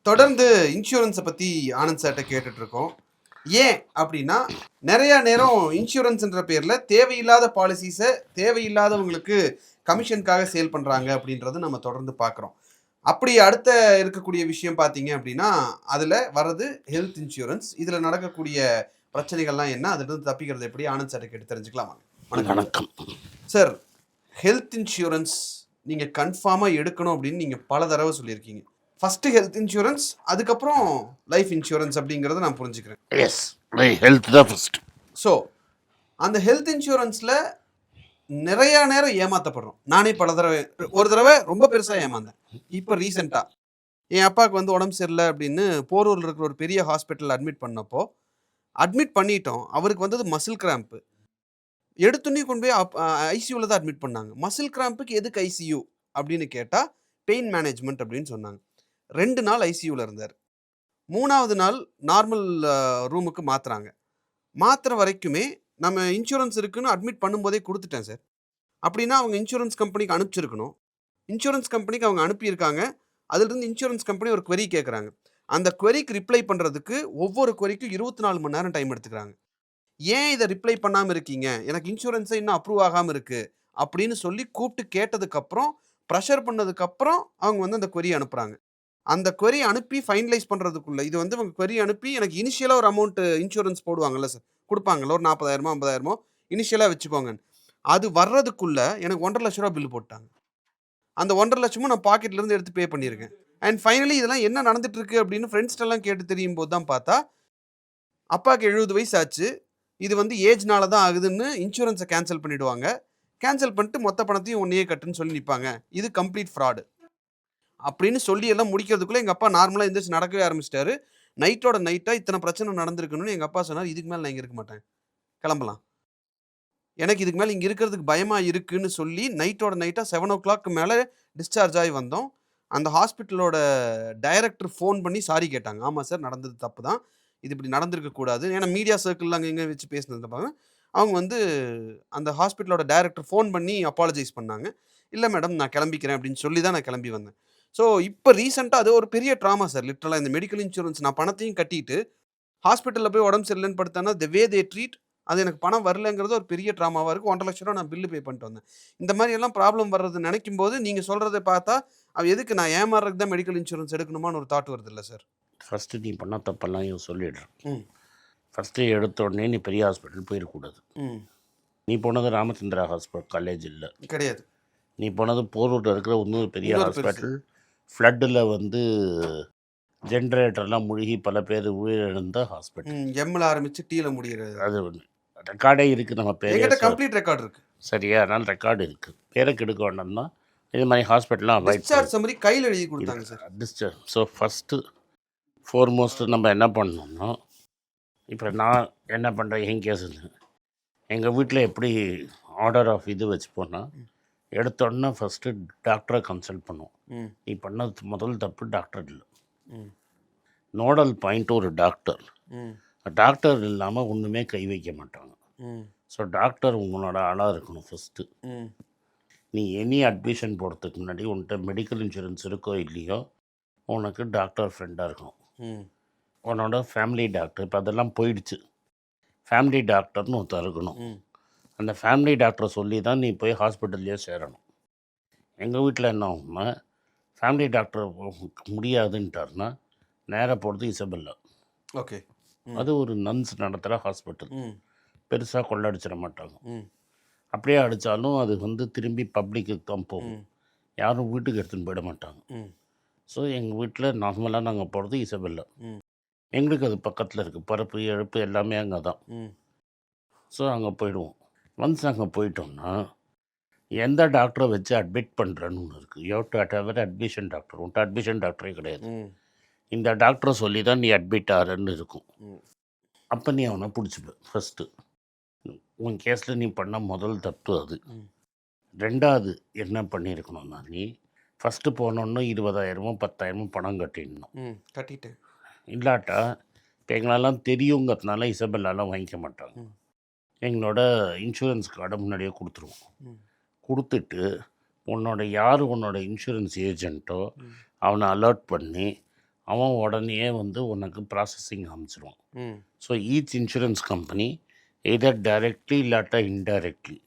தொடர்ந்து இன்சூரன்ஸை பற்றி ஆனந்த் சார்கிட்ட கேட்டுட்ருக்கோம். ஏன் அப்படின்னா, நிறையா நேரம் இன்சூரன்ஸ்ன்ற பேரில் தேவையில்லாத பாலிசிஸை தேவையில்லாதவங்களுக்கு கமிஷனுக்காக சேல் பண்ணுறாங்க அப்படின்றத நம்ம தொடர்ந்து பார்க்குறோம். அப்படி அடுத்த இருக்கக்கூடிய விஷயம் பார்த்தீங்க அப்படின்னா, அதில் வர்றது ஹெல்த் இன்சூரன்ஸ். இதில் நடக்கக்கூடிய பிரச்சனைகள்லாம் என்ன, அதிலிருந்து தப்பிக்கிறது எப்படி, ஆனந்த் சார்கிட்ட கேட்டு தெரிஞ்சுக்கலாமா? வணக்கம் சார். ஹெல்த் இன்சூரன்ஸ் நீங்கள் கன்ஃபார்மாக எடுக்கணும் அப்படின்னு நீங்கள் பல தடவை சொல்லியிருக்கீங்க. ஃபர்ஸ்ட் ஹெல்த் இன்சூரன்ஸ், அதுக்கப்புறம் லைஃப் இன்சூரன்ஸ் அப்படிங்கிறத நான் புரிஞ்சுக்கிறேன். எஸ், ஹெல்த் தான் ஃபர்ஸ்ட். ஸோ அந்த ஹெல்த் இன்சூரன்ஸில் நிறையா நேரம் ஏமாற்றப்படுறோம். நானே பல தடவை, ஒரு தடவை ரொம்ப பெருசாக ஏமாந்தேன். இப்போ ரீசெண்டாக என் அப்பாவுக்கு வந்து உடம்பு சரியில்லை அப்படின்னு போரூரில் இருக்கிற ஒரு பெரிய ஹாஸ்பிட்டலில் அட்மிட் பண்ணப்போ, அட்மிட் பண்ணிட்டோம். அவருக்கு வந்தது மசில் கிராம்ப்பு. எடுத்துன்னே கொண்டு போய் ஐசியூவில் தான் அட்மிட் பண்ணாங்க. மசில் கிராம்புக்கு எதுக்கு ஐசியூ அப்படின்னு கேட்டால் பெயின் மேனேஜ்மெண்ட் அப்படின்னு சொன்னாங்க. 2 நாள் ஐசியூவில் இருந்தார். 3வது நாள் நார்மல் ரூமுக்கு மாற்றுறாங்க. மாற்றுற வரைக்குமே நம்ம இன்சூரன்ஸ் இருக்குன்னு அட்மிட் பண்ணும்போதே கொடுத்துட்டேன் சார். அப்படின்னா அவங்க இன்சூரன்ஸ் கம்பெனிக்கு அனுப்பிச்சிருக்கணும். இன்சூரன்ஸ் கம்பெனிக்கு அவங்க அனுப்பியிருக்காங்க. அதுலேருந்து இன்சூரன்ஸ் கம்பெனி ஒரு query கேட்குறாங்க. அந்த queryக்கு ரிப்ளை பண்ணுறதுக்கு ஒவ்வொரு queryக்கும் 24 மணி நேரம் டைம் எடுத்துக்கிறாங்க. ஏன் இதை ரிப்ளை பண்ணாமல் இருக்கீங்க, எனக்கு இன்சூரன்ஸை இன்னும் அப்ரூவ் ஆகாமல் இருக்குது அப்படின்னு சொல்லி கூப்பிட்டு கேட்டதுக்கப்புறம், ப்ரெஷர் பண்ணதுக்கப்புறம் அவங்க வந்து அந்த query அனுப்புகிறாங்க. அந்த query அனுப்பி ஃபைனலைஸ் பண்ணுறதுக்குள்ள இது வந்து அவங்க query அனுப்பி எனக்கு இனிஷியலாக ஒரு அமௌண்ட்டு இன்சூரன்ஸ் போடுவாங்கல்ல சார், கொடுப்பாங்கல்ல ஒரு 40,000 50,000 இனிஷியலாக வச்சுக்கோங்க. அது வர்றதுக்குள்ள எனக்கு 1,50,000 ரூபா பில்லு போட்டாங்க. அந்த 1,50,000 நான் பாக்கெட்லேருந்து எடுத்து பே பண்ணியிருக்கேன். அண்ட் ஃபைனலி இதெல்லாம் என்ன நடந்துட்டு இருக்கு அப்படின்னு ஃப்ரெண்ட்ஸ்டெல்லாம் கேட்டு தெரியும் போது தான் பார்த்தா, அப்பாவுக்கு 70 வயசு ஆச்சு, இது வந்து ஏஜ்னால தான் ஆகுதுன்னு இன்சூரன்ஸை கேன்சல் பண்ணிவிடுவாங்க. கேன்சல் பண்ணிட்டு மொத்த பணத்தையும் ஒன்றையே கட்டுன்னு சொல்லி நிற்பாங்க. இது கம்ப்ளீட் ஃப்ராடு அப்படின்னு சொல்லி எல்லாம் முடிக்கிறதுக்குள்ளே எங்கள் அப்பா நார்மலாக எந்திரிச்சு நடக்கவே ஆரம்பிச்சிட்டாரு. நைட்டோட நைட்டாக இத்தனை பிரச்சனை நடந்திருக்கணும்னு எங்கள் அப்பா சொன்னார், இதுக்கு மேலே நான் இங்கே இருக்க மாட்டேன், கிளம்பலாம், எனக்கு இதுக்கு மேலே இங்கே இருக்கிறதுக்கு பயமாக இருக்குன்னு சொல்லி நைட்டோட நைட்டாக 7 o'clock மேலே டிஸ்சார்ஜ் ஆகி வந்தோம். அந்த ஹாஸ்பிட்டலோட டைரக்டர் ஃபோன் பண்ணி சாரி கேட்டாங்க. ஆமாம் சார், நடந்தது தப்பு தான், இது இப்படி நடந்திருக்கக்கூடாது. ஏன்னா மீடியா சர்க்கிளில் அங்கே எங்கே வச்சு பேசினது பாருங்க. அவங்க வந்து அந்த ஹாஸ்பிட்டலோட டைரக்டர் ஃபோன் பண்ணி அப்பாலஜைஸ் பண்ணாங்க. இல்லை மேடம், நான் கிளம்பிக்கிறேன் அப்படின்னு சொல்லி தான் நான் கிளம்பி வந்தேன். ஸோ இப்போ ரீசெண்டாக அது ஒரு பெரிய ட்ராமா சார். லிட்டரலாக இந்த மெடிக்கல் இன்சூரன்ஸ் நான் பணத்தையும் கட்டிட்டு ஹாஸ்பிட்டலில் போய் உடம்பு சரியில்லைன்னு படுத்தானா த வே தே ட்ரீட், அது எனக்கு பணம் வரலங்கிறது ஒரு பெரிய ட்ராமாவாக இருக்குது. 1,50,000 ரூபா நான் பில்லு பே பண்ணிட்டு வந்தேன். இந்த மாதிரி எல்லாம் ப்ராப்ளம் வர்றது நினைக்கும் போது நீங்கள் சொல்கிறத பார்த்தா அவ எதுக்கு நான் ஏமாறுறதுக்கு தான் மெடிக்கல் இன்சூரன்ஸ் எடுக்கணுமான்னு ஒரு தாட் வருது இல்லை சார்? ஃபஸ்ட்டு நீ பண்ண தப்பெல்லாம் சொல்லிடுறேன். ஃபஸ்ட்டு எடுத்த உடனே நீ பெரிய ஹாஸ்பிட்டல் போயிடக்கூடாது. நீ போனது ராமச்சந்திரா ஹாஸ்பிட்டல் காலேஜ் இல்லை, கிடையாது. நீ போனது போரூரில் இருக்கிற இன்னொரு பெரிய ஹாஸ்பிட்டல். ஃப்ளட்டில் வந்து ஜென்ரேட்டர்லாம் முழுகி பல பேர் உயிரிழந்த ஹாஸ்பிட்டல். எம்மில் ஆரம்பித்து டீல முடிகிறது. அது ஒன்று ரெக்கார்டே இருக்குது, நம்ம என்கிட்ட கம்ப்ளீட் ரெக்கார்டு இருக்குது. சரியா? அதனால் ரெக்கார்டு இருக்குது. பேரை கெடுக்க வேண்டாம்னா இது மாதிரி ஹாஸ்பிட்டல்லாம் அவாய்ட் டிஸ்சார்ஜ் சம்மரி கையில் எழுதி கொடுத்தாங்க சார். டிஸ்சார்ஜ். ஸோ ஃபஸ்ட்டு ஃபோர்மோஸ்ட்டு நம்ம என்ன பண்ணணும்னா, இப்போ நான் என்ன பண்ணுறேன், என் கேஸ் எங்கள் வீட்டில் எப்படி ஆர்டர் ஆஃப் இது வச்சு போனால், எடுத்தோடனே ஃபஸ்ட்டு டாக்டரை கன்சல்ட் பண்ணுவோம். நீ பண்ணது முதல் தப்பு டாக்டர் இல்லை. நோடல் பாயிண்ட் ஒரு டாக்டர். டாக்டர் இல்லாமல் ஒன்றுமே கை வைக்க மாட்டாங்க. ஸோ டாக்டர் உங்களோட ஆளாக இருக்கணும் ஃபஸ்ட்டு. நீ எனி அட்மிஷன் போடுறதுக்கு முன்னாடி உன்கிட்ட மெடிக்கல் இன்சூரன்ஸ் இருக்கோ இல்லையோ, உனக்கு டாக்டர் ஃப்ரெண்டாக இருக்கணும். உன்னோட ஃபேமிலி டாக்டர், இப்போ அதெல்லாம் போயிடுச்சு, ஃபேமிலி டாக்டர்னு ஒருத்தர் இருக்கணும். அந்த ஃபேமிலி டாக்டரை சொல்லி தான் நீ போய் ஹாஸ்பிட்டல்லையே சேரணும். எங்கள் வீட்டில் என்ன ஆகும்னா, ஃபேமிலி டாக்டர் முடியாதுன்ட்டார்னா நேராக போகிறது இசபெல்லா. ஓகே. அது ஒரு நன்ஸ் நடத்துகிற ஹாஸ்பிட்டல். பெருசாக கொள்ளடிச்சிட மாட்டாங்க. அப்படியே அடித்தாலும் அது வந்து திரும்பி பப்ளிக்கு தான் போகும், யாரும் வீட்டுக்கு எடுத்துன்னு போயிட மாட்டாங்க. ஸோ எங்கள் வீட்டில் நார்மலாக நாங்கள் போகிறது இசபெல்லா. எங்களுக்கு அது பக்கத்தில் இருக்குது, பருப்பு எழுப்பு எல்லாமே அங்கே தான். ஸோ அங்கே போயிடுவோம். ஒன்ஸ் அங்கே போயிட்டோம்னா எந்த டாக்டரை வச்சு அட்மிட் பண்ணுறேன்னு ஒன்று இருக்குது. You to have admission doctor. உன்ட்ட அட்மிஷன் டாக்டரே கிடையாது. இந்த டாக்டரை சொல்லி தான் நீ அட்மிட் ஆகிறன்னு இருக்கும். அப்போ நீ அவனை பிடிச்சிப்ப. ஃபஸ்ட்டு உன் கேஸில் நீ பண்ண முதல் தப்பு அது. ரெண்டாவது என்ன பண்ணியிருக்கணும்னா, நீ ஃபஸ்ட்டு போனோன்னு 20,000 10,000 பணம் கட்டிடணும். கட்டிட்டேன். இல்லாட்டா இப்போ எங்களெல்லாம் தெரியுங்கிறதுனால இசபெல்லாம் வாங்கிக்க மாட்டாங்க. எங்களோட இன்சூரன்ஸ் கார்டை முன்னாடியே கொடுத்துருவோம். கொடுத்துட்டு உன்னோட யார் உன்னோட இன்சூரன்ஸ் ஏஜென்ட்டோ அவனை அலர்ட் பண்ணி அவன் உடனே வந்து உனக்கு ப்ராசஸிங் அமைச்சிருவான். ம் ஸோ ஈச் இன்சூரன்ஸ் கம்பெனி எதர் டைரக்ட்லி இல்லாட்டா இன்டைரக்ட்லி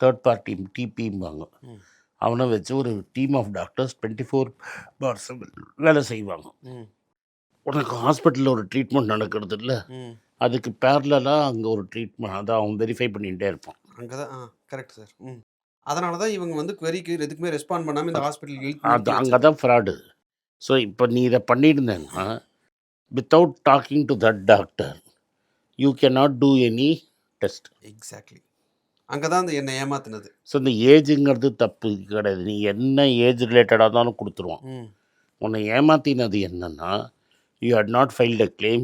தேர்ட் பார்ட்டி டிபிம்பாங்க. ம் அவனை வச்சு ஒரு டீம் ஆஃப் டாக்டர்ஸ் 24/7 வேலை செய்வாங்க. ம் உனக்கு ஹாஸ்பிட்டலில் ஒரு ட்ரீட்மெண்ட் நடக்கிறது இல்லை, ம் அதுக்கு பேரலாக அங்கே ஒரு ட்ரீட்மெண்ட் அதை அவன் வெரிஃபை பண்ணிகிட்டே இருப்பான். அங்கே தான் கரெக்ட் சார். அதனால தான் இவங்க வந்து queryக்கு எதுக்குமே ரெஸ்பாண்ட் பண்ணாமல் இந்த ஹாஸ்பிட்டல் அது நிறுத்தி அங்கே வச்சது. தான் ஃப்ராடு. ஸோ இப்போ நீ இதை பண்ணியிருந்தேன்னா without talking to that doctor you cannot do any test. Exactly அங்கே தான் அந்த என்னை ஏமாத்துனது. ஸோ இந்த ஏஜுங்கிறது தப்பு கிடையாது. நீ என்ன ஏஜ் ரிலேட்டடாக தானே கொடுத்துருவான். ம் உன்னை ஏமாத்தினது என்னன்னா you had not filed a claim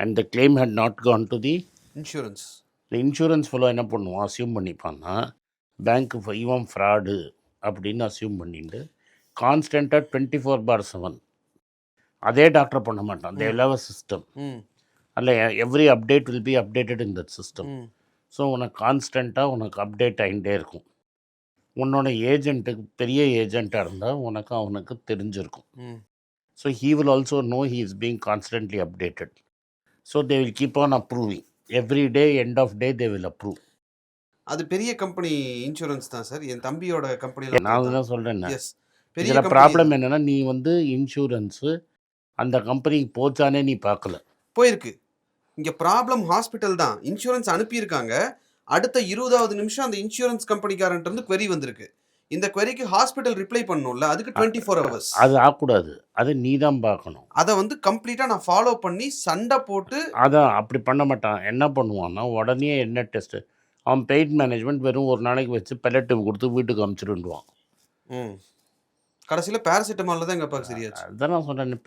and the claim had not gone to the insurance. Insurance ஃபுல்லோ என்ன பண்ணுவான், அசியூம் பண்ணிப்பான்னா பேங்க்கு இவன் ஃப்ராடு அப்படின்னு அசியூம் பண்ணிட்டு கான்ஸ்டண்ட்டாக 24/7 அதே டாக்டர் பண்ண மாட்டான். They will have a system. ம் அதில் every update will be updated in that system. ம் ஸோ உனக்கு கான்ஸ்டண்ட்டாக உனக்கு அப்டேட் ஆகிட்டே இருக்கும். உன்னோட ஏஜென்ட்டுக்கு பெரிய ஏஜென்ட்டாக இருந்தால் உனக்கு அவனுக்கு தெரிஞ்சிருக்கும். Hmm so he will also know he is being constantly updated. So they will keep on approving every day, end of day they will approve. அது பெரிய கம்பெனி இன்சூரன்ஸ் தான் சார். என் தம்பியோட கம்பெனியில் நான் தான் சொல்கிறேன். எஸ் பெரிய இதில் கம்பெனி ப்ராப்ளம் என்னென்னா நீ வந்து இன்சூரன்ஸு அந்த கம்பெனிக்கு போச்சானே நீ பார்க்கல. போயிருக்கு. இங்கே ப்ராப்ளம் ஹாஸ்பிட்டல் தான். இன்சூரன்ஸ் அனுப்பியிருக்காங்க. அடுத்த 20வது நிமிஷம் அந்த இன்சூரன்ஸ் கம்பெனிக்காரன்ட்டு இருந்து query வந்திருக்கு. இந்த queryக்கு ஹாஸ்பிட்டல் ரிப்ளை பண்ணணும்ல, அதுக்கு 24 ஹவர்ஸ். அது ஆகக்கூடாது, அது நீ தான் பார்க்கணும். அதை வந்து கம்ப்ளீட்டாக நான் ஃபாலோ பண்ணி சண்டை போட்டு அதான் அப்படி பண்ண மாட்டான். என்ன பண்ணுவான்னா உடனே என்ன டெஸ்ட்டு அவன் பெயின் மேனேஜ்மெண்ட் வெறும் ஒரு நாளைக்கு வச்சு பெலட்டிவ் கொடுத்து வீட்டுக்கு அமுச்சிடுவான். கடைசியில் பேராசிட்டமாலில் தான் எங்கள் அப்பாவுக்கு சரியாச்சு. அதுதான் நான் சொன்னேன்,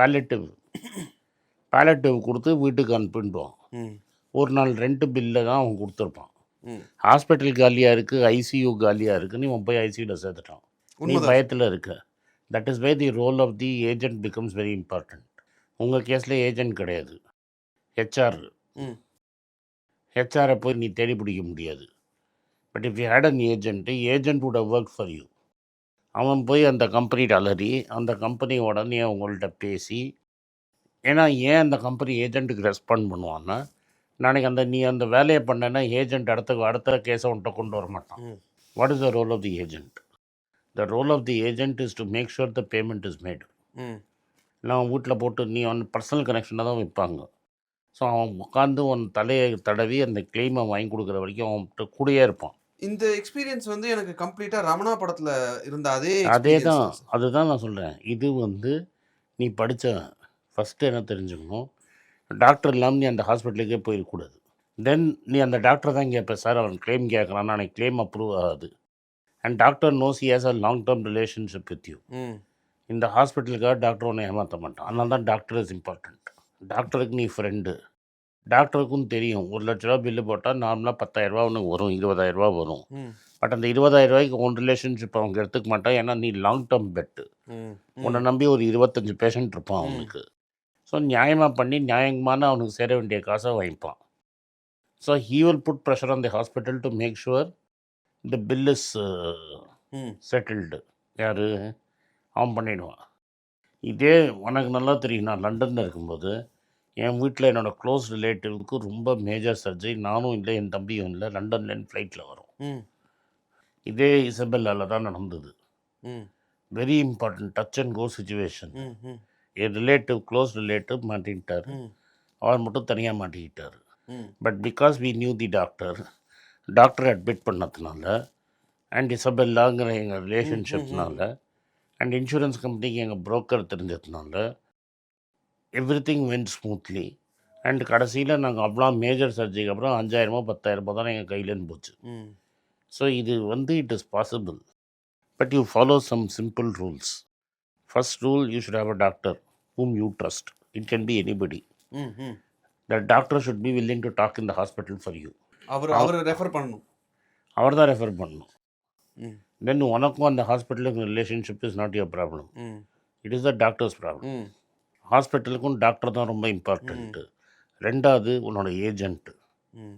பேலட்டிவ் கொடுத்து வீட்டுக்கு அனுப்பிடுவான். ம் ஒரு நாள் ரெண்ட் பில்லை தான் அவன் கொடுத்துருப்பான். ம் ஹாஸ்பிட்டல் காலியாக இருக்குது, ஐசியூ காலியாக இருக்குன்னு இவன் போய் ஐசியூவில் சேர்த்துட்டான். நீ உண்மைதான். பயத்தில் இருக்க. That is why the role of the agent becomes very important. உங்கள் கேஸில் ஏஜென்ட் கிடையாது, ஹெச்ஆர். ம் ஹெச்ஆரை போய் நீ தேடி பிடிக்க முடியாது. But if you had an agent would have work for you. அவன் போய் அந்த கம்பெனிகிட்ட அலறி அந்த கம்பெனி உடனே அவங்கள்ட்ட பேசி, ஏன்னா ஏன் அந்த கம்பெனி ஏஜென்ட்டுக்கு ரெஸ்பாண்ட் பண்ணுவான்னா நாளைக்கு நீ அந்த வேலையை பண்ணேன்னா ஏஜென்ட் அடுத்த கேஸை உன்ட்ட கொண்டு வர மாட்டான். Hmm what is the role of the agent? The role of the agent is to make sure the payment is made. Hmm நான் வீட்டில் போட்டு நீ அவன் பர்சனல் கனெக்ஷனாக தான் வைப்பாங்க. ஸோ அவன் உட்காந்து உன் தலையை தடவி அந்த கிளைமை வாங்கி கொடுக்குற வரைக்கும் அவன்கிட்ட கூடயே இருப்பான். இந்த எக்ஸ்பீரியன்ஸ் வந்து எனக்கு கம்ப்ளீட்டாக ரமணா படத்தில் இருந்த அதே அதே experience தான், தான் சார். அதுதான் நான் சொல்கிறேன். இது வந்து நீ படித்த ஃபஸ்ட்டு என்ன தெரிஞ்சுக்கணும், டாக்டர் இல்லாமல் நீ அந்த ஹாஸ்பிட்டலுக்கே போயிடக்கூடாது. தென் நீ அந்த டாக்டர் தான் கேட்ப, சார் அவன் கிளைம் கேட்குறான், எனக்கு கிளைம் அப்ரூவ் ஆகாது. And doctor nose he has a long term relationship with you. ம் இந்த ஹாஸ்பிட்டலுக்காக டாக்டர் ஒன்று ஏமாற்ற மாட்டான். அதனால தான் டாக்டர் இஸ் இம்பார்ட்டண்ட். டாக்டருக்கு நீ ஃப்ரெண்டு. டாக்டருக்கும் தெரியும் 1,00,000 ரூபா பில்லு போட்டால் நார்மலாக 10,000 ரூபா உனக்கு வரும், 20,000 ரூபா வரும். ம் பட் அந்த 20,000 ரூபாய்க்கு உன் ரிலேஷன்ஷிப் அவங்க எடுத்துக்க மாட்டான். ஏன்னா நீ லாங் டேர்ம் பெட்டு. ம் உன்னை நம்பி ஒரு 25 பேஷண்ட் இருப்பான் அவனுக்கு. ஸோ நியாயமாக பண்ணி நியாயமான அவனுக்கு சேர வேண்டிய காசை வாங்கிப்பான். So he will put pressure on the hospital to make sure the bill is hmm settled. யார் அவன் பண்ணிடுவான். இதே உனக்கு நல்லா தெரியும், நான் லண்டனில் இருக்கும்போது என் வீட்டில் என்னோடய க்ளோஸ் ரிலேட்டிவ்க்கு ரொம்ப மேஜர் சர்ஜரி, நானும் இல்லை என் தம்பியும் இல்லை, லண்டன்லேருந்து ஃப்ளைட்டில் வரும். ம் இதே இசபெல்லாவில் தான் நடந்தது. Hmm very important touch and go situation. Hmm hmm என் ரிலேட்டிவ் க்ளோஸ் ரிலேட்டிவ் மாட்டிக்கிட்டார், ம் அவர் மட்டும் தனியாக மாட்டிக்கிட்டார். Hmm but because we knew the doctor admit பண்ணதுனால அண்ட் இசபெல்லாங்கிற எங்கள் ரிலேஷன்ஷிப்னால அண்ட் இன்சூரன்ஸ் கம்பெனிக்கு எங்கள் புரோக்கர் தெரிஞ்சதுனால everything went smoothly. And கடைசியில் நாங்கள் அவ்வளோ மேஜர் சர்ஜரிக்கு அப்புறம் 5,000 10,000 தான் எங்கள் கையிலேருந்து போச்சு. ம் ஸோ இது வந்து it is possible. But you follow some simple rules. First rule, you should have a doctor whom you trust. It can be anybody. ம் ம் The doctor should be willing to talk in the hospital for you. அவர் refer பண்ணணும். அவர் தான் refer பண்ணணும். ம் தென் உனக்கும் அந்த ஹாஸ்பிட்டலுக்கு relationship is not your problem. Hmm it is the doctor's problem. Hmm ஹாஸ்பிட்டலுக்கும் டாக்டர் தான் ரொம்ப இம்பார்ட்டண்ட்டு. ரெண்டாவது உன்னோட ஏஜென்ட்டு. ம்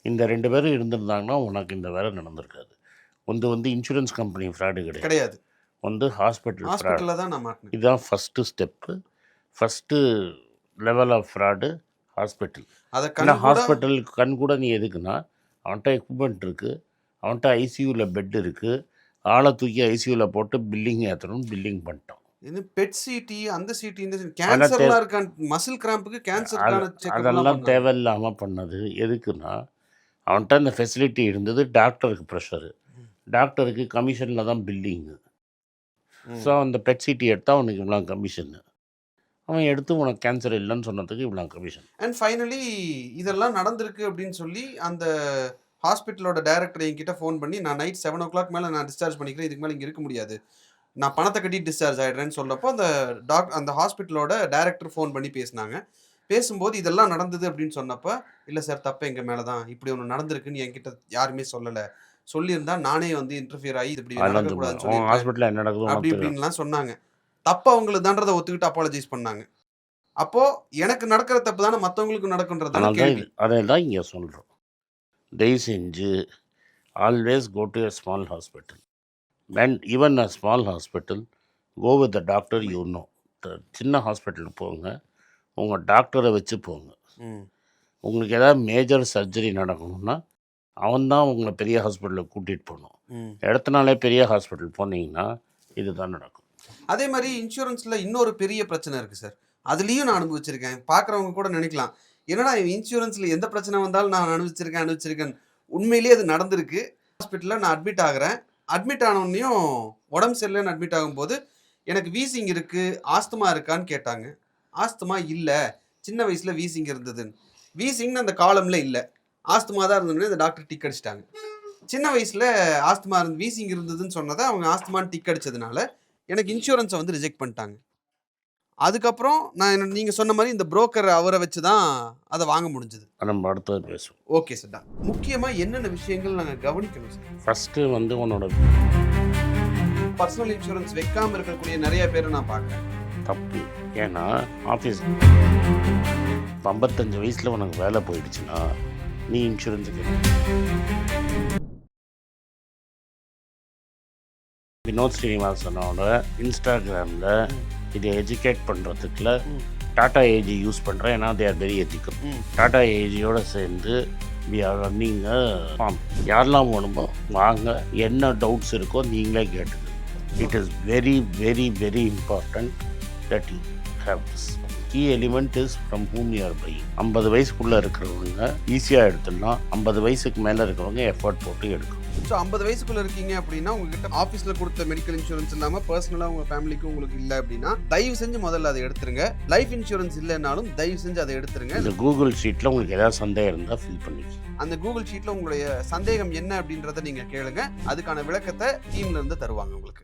இந்த 2 பேரும் இருந்திருந்தாங்கன்னா உனக்கு இந்த வேலை நடந்திருக்காது. வந்து இன்சூரன்ஸ் கம்பெனி ஃப்ராடு கிடையாது, கிடையாது. Hospital fraud. ஹாஸ்பிட்டலில் தான் நான் மாட்டினேன். இதுதான் first step. First level of fraud hospital. அதை ஏன்னா கண் கூட ஹாஸ்பிட்டலுக்கு கண் கூட நீ எதுக்குன்னா, அவன்கிட்ட எக்யூப்மெண்ட் இருக்குது, அவன்கிட்ட ஐசியூவில் பெட் இருக்குது, ஆளை தூக்கி ஐசியூவில் போட்டு பில்லிங் ஏற்றணும்னு பில்லிங் பண்ணிட்டான். இது பெட் சிடி அந்த சிடி இந்த கேன்சர்லாம் இருக்கான், மசில் கிராம்புக்கு கேன்சருக்கான அதெல்லாம் செக்அப் தேவையில்லாமல் பண்ணது எதுக்குன்னா, அவன்கிட்ட அந்த ஃபெசிலிட்டி இருந்தது, டாக்டருக்கு ப்ரெஷரு, டாக்டருக்கு கமிஷனில் தான் பில்லிங்கு. ஸோ அந்த பெட் சிட்டி எடுத்தால் அவனுக்கு இவ்வளோ கமிஷனு, அவன் எடுத்து உனக்கு கேன்சர் இல்லைன்னு சொன்னதுக்கு இவ்வளோ கமிஷன். அண்ட் ஃபைனலி இதெல்லாம் நடந்திருக்கு அப்படின்னு சொல்லி அந்த ஹாஸ்பிட்டலோட டைரக்டர் என்கிட்ட ஃபோன் பண்ணி, நான் நைட் 7 o'clock மேலே நான் டிஸ்சார்ஜ் பண்ணிக்கிறேன், இதுக்கு மேலே இங்கே இருக்க முடியாது, நான் பணத்தை கட்டி டிஸ்சார்ஜ் ஆகிடுறேன்னு சொல்லப்போ அந்த ஹாஸ்பிட்டலோட டைரக்டர் ஃபோன் பண்ணி பேசினாங்க. பேசும்போது இதெல்லாம் நடந்தது அப்படின்னு சொன்னப்போ, இல்லை சார் தப்பு எங்கள் மேலே தான், இப்படி ஒன்று நடந்திருக்குன்னு என்கிட்ட யாருமே சொல்லலை, சொல்லியிருந்தா நானே வந்து இன்டர்ஃபியர் ஆகி இப்படி நடக்கக்கூடாதுன்னு சொல்லி ஹாஸ்பிட்டலில் என்ன நடக்குது அப்படி இப்படின்லாம் சொன்னாங்க. தப்பு அவங்களுக்கு தான்றதை ஒத்துக்கிட்டு அப்பாலஜைஸ் பண்ணாங்க. அப்போது எனக்கு நடக்கிற தப்பு தானே மற்றவங்களுக்கு நடக்குன்றதான கேள்வி. அதை தான் இங்கே சொல்கிறோம். தயவு செஞ்சு always go to a small hospital. And even a small hospital, go with the doctor you know. சின்ன ஹாஸ்பிட்டலுக்கு போங்க, உங்கள் டாக்டரை வச்சு போங்க. உங்களுக்கு ஏதாவது மேஜர் சர்ஜரி நடக்கணும்னா அவன் தான் உங்களை பெரிய ஹாஸ்பிட்டலுக்கு கூட்டிகிட்டு போகணும். இடத்துனாலே பெரிய ஹாஸ்பிட்டல் போனீங்கன்னா இதுதான் நடக்கும். அதே மாதிரி இன்சூரன்ஸில் இன்னொரு பெரிய பிரச்சனை இருக்குது சார், அதுலேயும் நான் அனுபவிச்சிருக்கேன். பார்க்குறவங்க கூட நினைக்கலாம், என்னடா இன்சூரன்ஸில் எந்த பிரச்சனை வந்தாலும் நான் அனுபவிச்சிருக்கேன். உண்மையிலேயே அது நடந்திருக்கு. ஹாஸ்பிட்டலில் நான் அட்மிட் ஆகிறேன். அட்மிட் ஆனோடனையும் உடம்பு சரியில்லைன்னு அட்மிட் ஆகும்போது எனக்கு வீசிங் இருக்குது, ஆஸ்துமா இருக்கான்னு கேட்டாங்க. ஆஸ்துமா இல்லை, சின்ன வயசில் வீசிங் இருந்ததுன்னு. வீசிங்னு அந்த காலமில் இல்லை, ஆஸ்துமா தான் இருந்ததுன்னு இந்த டாக்டர் டிக் அடிச்சிட்டாங்க. சின்ன வயசில் ஆஸ்துமா வீசிங் இருந்ததுன்னு சொன்னதை அவங்க ஆஸ்துமான்னு டிக் அடித்ததுனால எனக்கு இன்சூரன்ஸை வந்து ரிஜெக்ட் பண்ணிட்டாங்க. அதுக்கப்புறம் நான் நீங்கள் சொன்ன மாதிரி இந்த புரோக்கர் அவரை வச்சு தான் அதை வாங்க முடிஞ்சது. நம்ம அடுத்தது பேசுவோம். Okay sir. முக்கியமாக என்னென்ன விஷயங்கள் நாங்கள் கவனிக்கணும் சார்? ஃபஸ்ட்டு வந்து உன்னோட பர்சனல் இன்சூரன்ஸ் வைக்காமல் இருக்கக்கூடிய நிறைய பேரை நான் பார்க்குறேன். தப்பு. ஏன்னா ஆஃபீஸ் 55 வயசில் உனக்கு வேலை போயிடுச்சுன்னா நீ இன்சூரன்ஸுக்கு வினோத் ஸ்ரீனிவாசனோட இன்ஸ்டாகிராமில் இதை எஜுகேட் பண்ணுறதுக்குல டாடா ஏஜி யூஸ் பண்ணுறேன். ஏன்னா they are very ethical. Tata ஏஜியோடு சேர்ந்து வி ஆர் ரன்னிங் ஃபார்ம். யாரெல்லாம் வேணுமோ வாங்க, என்ன டவுட்ஸ் இருக்கோ நீங்களே கேட்டுக்கு. It is very very very important that you have this. Key element is from whom you are buying. 50 வயசுக்குள்ளே இருக்கிறவங்க ஈஸியாக எடுத்துடலாம், 50 வயசுக்கு மேலே இருக்கிறவங்க எஃபர்ட் போட்டு எடுக்கணும். ஸோ 50 வயசுக்குள்ளே இருக்கீங்க அப்படின்னா உங்ககிட்ட ஆஃபீஸில் கொடுத்த மெடிக்கல் இன்சூரன்ஸ் இல்லாமல் பர்சனலாக உங்கள் ஃபேமிலிக்கு உங்களுக்கு இல்லை அப்படின்னா தயவு செஞ்சு முதல்ல அதை எடுத்துருங்க. லைஃப் இன்சூரன்ஸ் இல்லைனாலும் தயவு செஞ்சு அதை எடுத்துருங்க. இந்த கூகுள் ஷீட்டில் உங்களுக்கு ஏதாவது சந்தேகம் இருந்தால் ஃபில் பண்ணிக்கலாம். அந்த கூகுள் ஷீட்டில் உங்களுடைய சந்தேகம் என்ன அப்படின்றத நீங்கள் கேளுங்க, அதுக்கான விளக்கத்தை டீம்ல இருந்து தருவாங்க உங்களுக்கு.